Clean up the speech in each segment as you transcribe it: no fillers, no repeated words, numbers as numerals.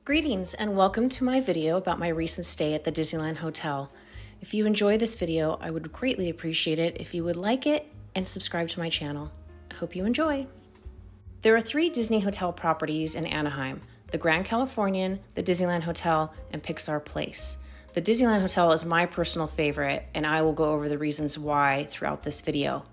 Greetings and welcome to my video about my recent stay at the Disneyland Hotel. If you enjoy this video, I would greatly appreciate it if you would like it and subscribe to my channel. I hope you enjoy. There are 3 Disney hotel properties in Anaheim: the Grand Californian, the Disneyland Hotel, and Pixar Place. The Disneyland Hotel is my personal favorite, and I will go over the reasons why throughout this video.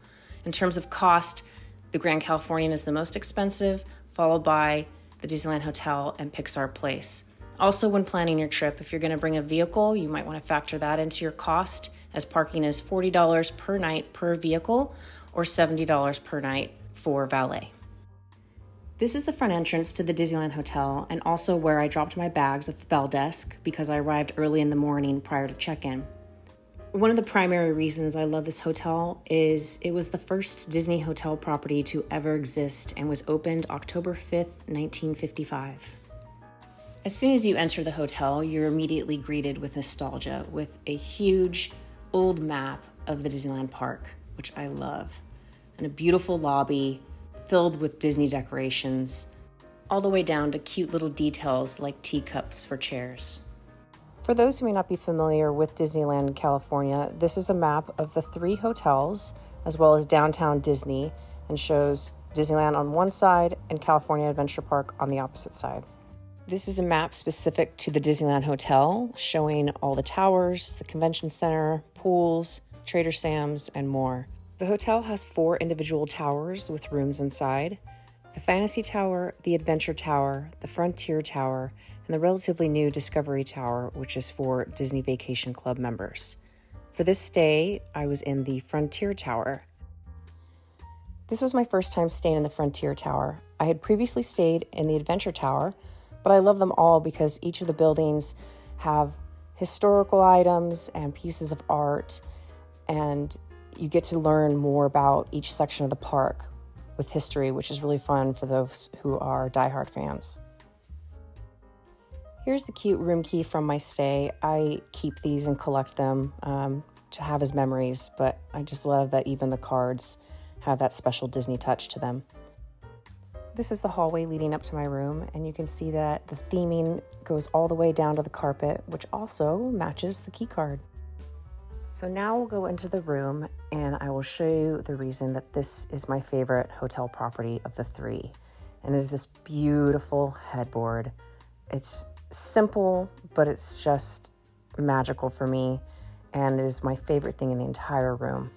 In terms of cost, the Grand Californian is the most expensive, followed by the Disneyland Hotel and Pixar Place. Also, when planning your trip, if you're going to bring a vehicle, you might want to factor that into your cost, as parking is $40 per night per vehicle or $70 per night for valet. This is the front entrance to the Disneyland Hotel and also where I dropped my bags at the bell desk because I arrived early in the morning prior to check-in. One of the primary reasons I love this hotel is it was the first Disney hotel property to ever exist and was opened October 5th, 1955. As soon as you enter the hotel, you're immediately greeted with nostalgia, with a huge old map of the Disneyland park, which I love, and a beautiful lobby filled with Disney decorations, all the way down to cute little details like teacups for chairs. For those who may not be familiar with Disneyland California, this is a map of the 3 hotels as well as downtown Disney and shows Disneyland on one side and California Adventure Park on the opposite side. This is a map specific to the Disneyland Hotel showing all the towers, the convention center, pools, Trader Sam's, and more. The hotel has 4 individual towers with rooms inside: the Fantasy Tower, the Adventure Tower, the Frontier Tower, and the relatively new Discovery Tower, which is for Disney Vacation Club members. For this stay, I was in the Frontier Tower. This was my first time staying in the Frontier Tower. I had previously stayed in the Adventure Tower, but I love them all because each of the buildings have historical items and pieces of art, and you get to learn more about each section of the park with history, which is really fun for those who are diehard fans. Here's the cute room key from my stay. I keep these and collect them to have as memories, but I just love that even the cards have that special Disney touch to them. This is the hallway leading up to my room, and you can see that the theming goes all the way down to the carpet, which also matches the key card. So now we'll go into the room, and I will show you the reason that this is my favorite hotel property of the 3. And it is this beautiful headboard. It's simple, but it's just magical for me, and it is my favorite thing in the entire room.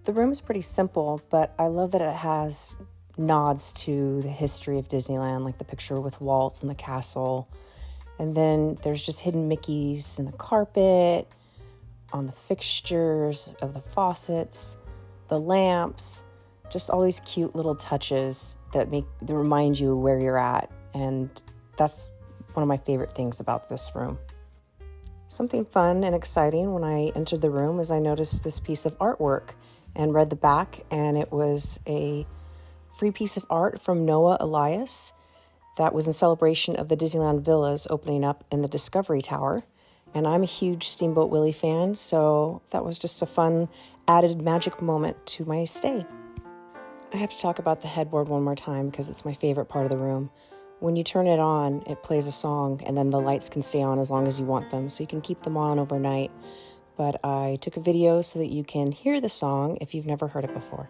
The room is pretty simple, but I love that it has nods to the history of Disneyland, like the picture with Walt and the castle. And then there's just hidden Mickeys in the carpet, on the fixtures of the faucets, the lamps, just all these cute little touches that remind you where you're at. And that's one of my favorite things about this room. Something fun and exciting when I entered the room is I noticed this piece of artwork and read the back, and it was a free piece of art from Noah Elias that was in celebration of the Disneyland Villas opening up in the Discovery Tower. And I'm a huge Steamboat Willie fan, so that was just a fun added magic moment to my stay. I have to talk about the headboard one more time because it's my favorite part of the room. When you turn it on, it plays a song, and then the lights can stay on as long as you want them, so you can keep them on overnight. But I took a video so that you can hear the song if you've never heard it before.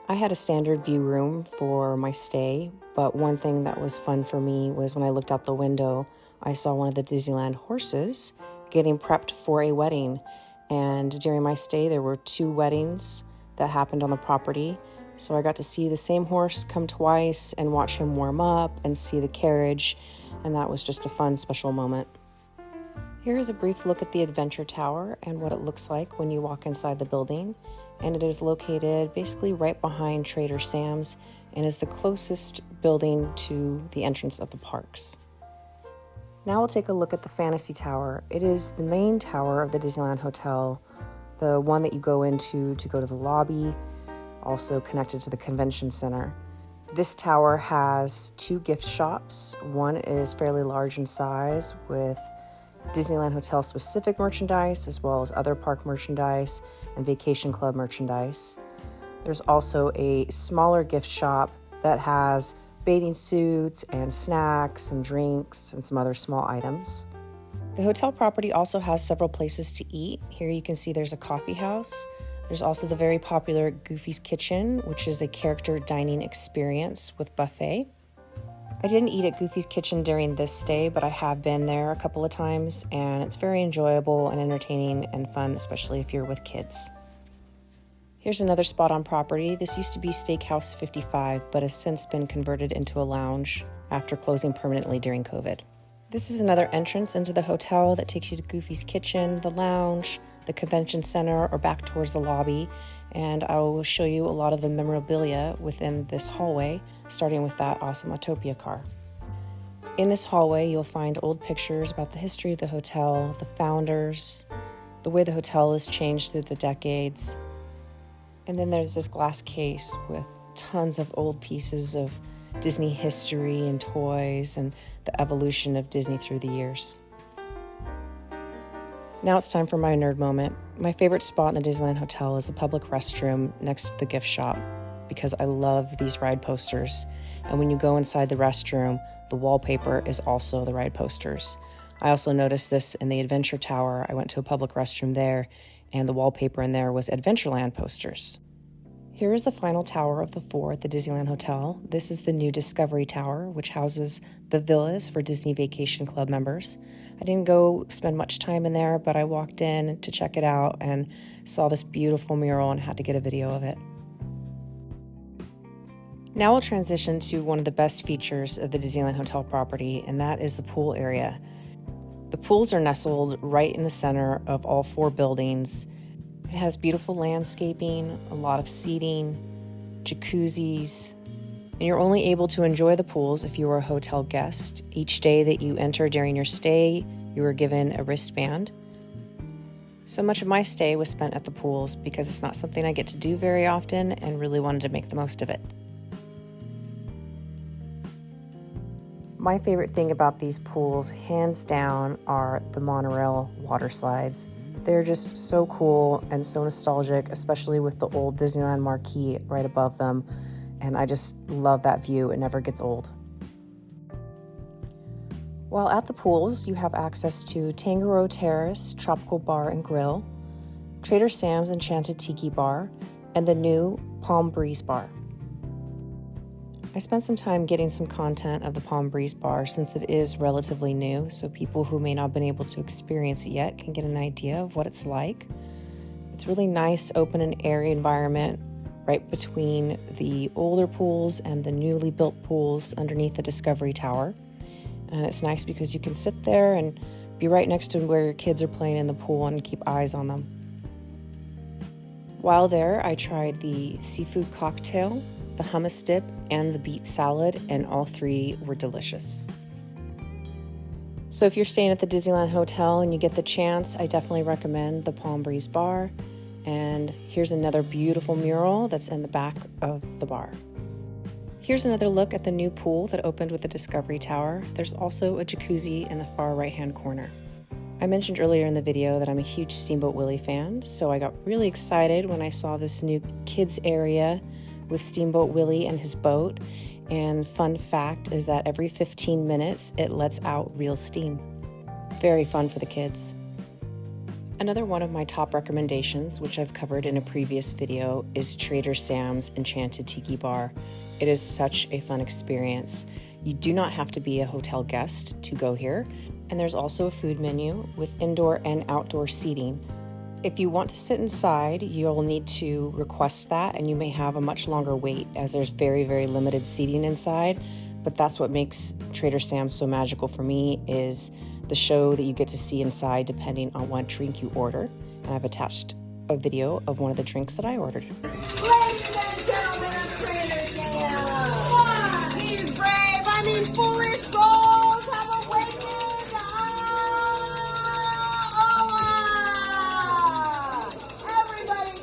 I had a standard view room for my stay, but one thing that was fun for me was when I looked out the window, I saw one of the Disneyland horses getting prepped for a wedding. And during my stay, there were 2 weddings that happened on the property. So I got to see the same horse come twice and watch him warm up and see the carriage. And that was just a fun, special moment. Here is a brief look at the Adventure Tower and what it looks like when you walk inside the building. And it is located basically right behind Trader Sam's and is the closest building to the entrance of the parks. Now we'll take a look at the Fantasy Tower. It is the main tower of the Disneyland Hotel, the one that you go into to go to the lobby, also connected to the convention center. This tower has 2 gift shops. One is fairly large in size with Disneyland Hotel specific merchandise, as well as other park merchandise and vacation club merchandise. There's also a smaller gift shop that has bathing suits and snacks and drinks and some other small items. The hotel property also has several places to eat. Here you can see there's a coffee house. There's also the very popular Goofy's Kitchen, which is a character dining experience with buffet. I didn't eat at Goofy's Kitchen during this stay, but I have been there a couple of times, and it's very enjoyable and entertaining and fun, especially if you're with kids. Here's another spot on property. This used to be Steakhouse 55, but has since been converted into a lounge after closing permanently during COVID. This is another entrance into the hotel that takes you to Goofy's Kitchen, the lounge, the convention center, or back towards the lobby, and I will show you a lot of the memorabilia within this hallway, starting with that awesome Autopia car. In this hallway, you'll find old pictures about the history of the hotel, the founders, the way the hotel has changed through the decades. And then there's this glass case with tons of old pieces of Disney history and toys and the evolution of Disney through the years. Now it's time for my nerd moment. My favorite spot in the Disneyland Hotel is the public restroom next to the gift shop because I love these ride posters. And when you go inside the restroom, the wallpaper is also the ride posters. I also noticed this in the Adventure Tower. I went to a public restroom there, and the wallpaper in there was Adventureland posters. Here is the final tower of the 4 at the Disneyland Hotel. This is the new Discovery Tower, which houses the villas for Disney Vacation Club members. I didn't go spend much time in there, but I walked in to check it out and saw this beautiful mural and had to get a video of it. Now we'll transition to one of the best features of the Disneyland Hotel property, and that is the pool area. The pools are nestled right in the center of all 4 buildings. It has beautiful landscaping, a lot of seating, jacuzzis, and you're only able to enjoy the pools if you are a hotel guest. Each day that you enter during your stay, you are given a wristband. So much of my stay was spent at the pools because it's not something I get to do very often and really wanted to make the most of it. My favorite thing about these pools, hands down, are the monorail water slides. They're just so cool and so nostalgic, especially with the old Disneyland marquee right above them. And I just love that view. It never gets old. While at the pools, you have access to Tangaroa Terrace Tropical Bar and Grill, Trader Sam's Enchanted Tiki Bar, and the new Palm Breeze Bar. I spent some time getting some content of the Palm Breeze Bar since it is relatively new, so people who may not have been able to experience it yet can get an idea of what it's like. It's really nice, open and airy environment right between the older pools and the newly built pools underneath the Discovery Tower. And it's nice because you can sit there and be right next to where your kids are playing in the pool and keep eyes on them. While there, I tried the seafood cocktail, the hummus dip, and the beet salad, and all 3 were delicious. So if you're staying at the Disneyland Hotel and you get the chance, I definitely recommend the Palm Breeze Bar. And here's another beautiful mural that's in the back of the bar. Here's another look at the new pool that opened with the Discovery Tower. There's also a jacuzzi in the far right-hand corner. I mentioned earlier in the video that I'm a huge Steamboat Willie fan, so I got really excited when I saw this new kids area with Steamboat Willie and his boat. And fun fact is that every 15 minutes it lets out real steam. Very fun for the kids. Another one of my top recommendations, which I've covered in a previous video, is Trader Sam's Enchanted Tiki Bar. It is such a fun experience. You do not have to be a hotel guest to go here, and there's also a food menu with indoor and outdoor seating. If you want to sit inside, you'll need to request that, and you may have a much longer wait as there's very, very limited seating inside. But that's what makes Trader Sam's so magical for me, is the show that you get to see inside depending on what drink you order. And I've attached a video of one of the drinks that I ordered. Ladies and gentlemen, I'm Trinity. He's brave. I mean, foolish souls have awakened. Everybody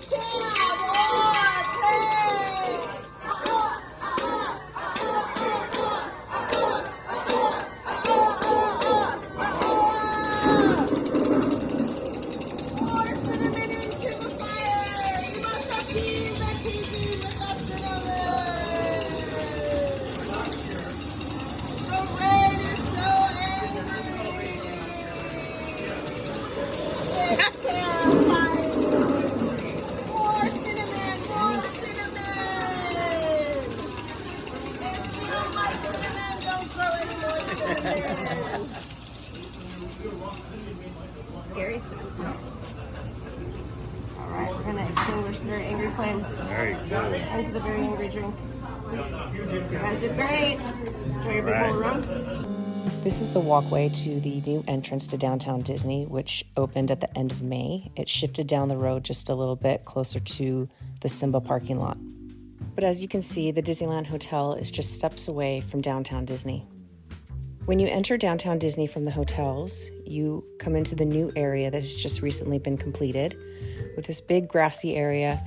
Scary stuff. Alright, we're going to extinguish the very angry flame. Very cool. Into the very angry drink. You guys did great. Enjoy your big bowl of rum. This is the walkway to the new entrance to downtown Disney, which opened at the end of May. It shifted down the road just a little bit closer to the Simba parking lot. But as you can see, the Disneyland Hotel is just steps away from downtown Disney. When you enter downtown Disney from the hotels, you come into the new area that has just recently been completed with this big grassy area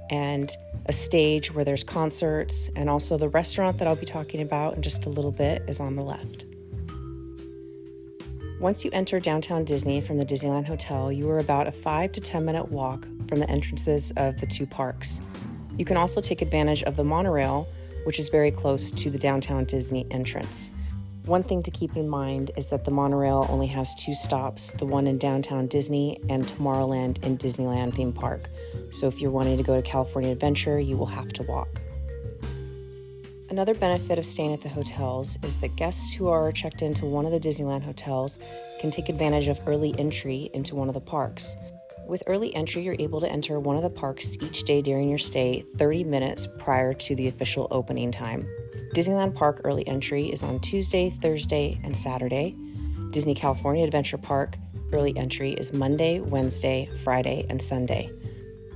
and a stage where there's concerts, and also the restaurant that I'll be talking about in just a little bit is on the left. Once you enter downtown Disney from the Disneyland Hotel, you are about a 5 to 10 minute walk from the entrances of the two parks. You can also take advantage of the monorail, which is very close to the downtown Disney entrance. One thing to keep in mind is that the monorail only has 2 stops, the one in downtown Disney and Tomorrowland in Disneyland theme park. So if you're wanting to go to California Adventure, you will have to walk. Another benefit of staying at the hotels is that guests who are checked into one of the Disneyland hotels can take advantage of early entry into one of the parks. With early entry, you're able to enter one of the parks each day during your stay 30 minutes prior to the official opening time. Disneyland Park early entry is on Tuesday, Thursday, and Saturday. Disney California Adventure Park early entry is Monday, Wednesday, Friday, and Sunday.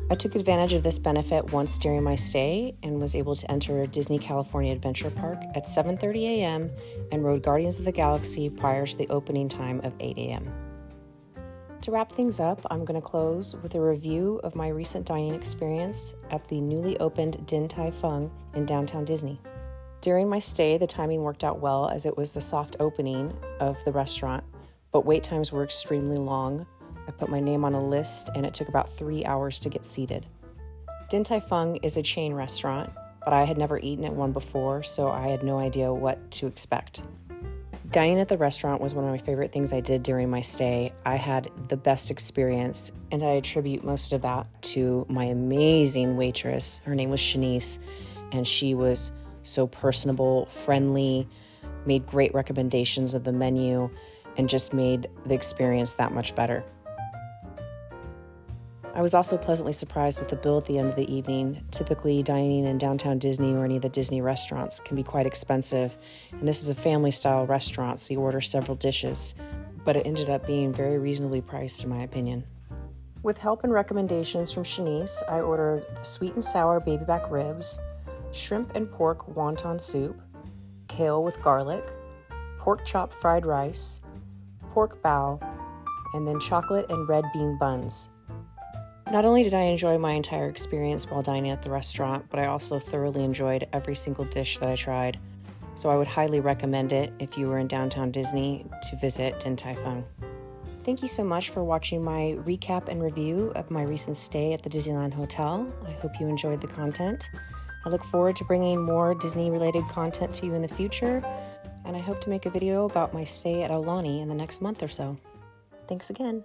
I took advantage of this benefit once during my stay and was able to enter Disney California Adventure Park at 7:30 a.m. and rode Guardians of the Galaxy prior to the opening time of 8 a.m. To wrap things up, I'm going to close with a review of my recent dining experience at the newly opened Din Tai Fung in downtown Disney. During my stay, the timing worked out well as it was the soft opening of the restaurant, but wait times were extremely long. I put my name on a list and it took about 3 hours to get seated. Din Tai Fung is a chain restaurant, but I had never eaten at one before, so I had no idea what to expect. Dining at the restaurant was one of my favorite things I did during my stay. I had the best experience, and I attribute most of that to my amazing waitress. Her name was Shanice, and she was so personable, friendly, made great recommendations of the menu, and just made the experience that much better. I was also pleasantly surprised with the bill at the end of the evening. Typically, dining in downtown Disney or any of the Disney restaurants can be quite expensive, and this is a family-style restaurant, so you order several dishes, but it ended up being very reasonably priced in my opinion. With help and recommendations from Shanice, I ordered the sweet and sour baby back ribs, shrimp and pork wonton soup, kale with garlic, pork chop fried rice, pork bao, and then chocolate and red bean buns. Not only did I enjoy my entire experience while dining at the restaurant, but I also thoroughly enjoyed every single dish that I tried. So I would highly recommend it if you were in downtown Disney to visit Din Tai Fung. Thank you so much for watching my recap and review of my recent stay at the Disneyland Hotel. I hope you enjoyed the content. I look forward to bringing more Disney-related content to you in the future, and I hope to make a video about my stay at Aulani in the next month or so. Thanks again.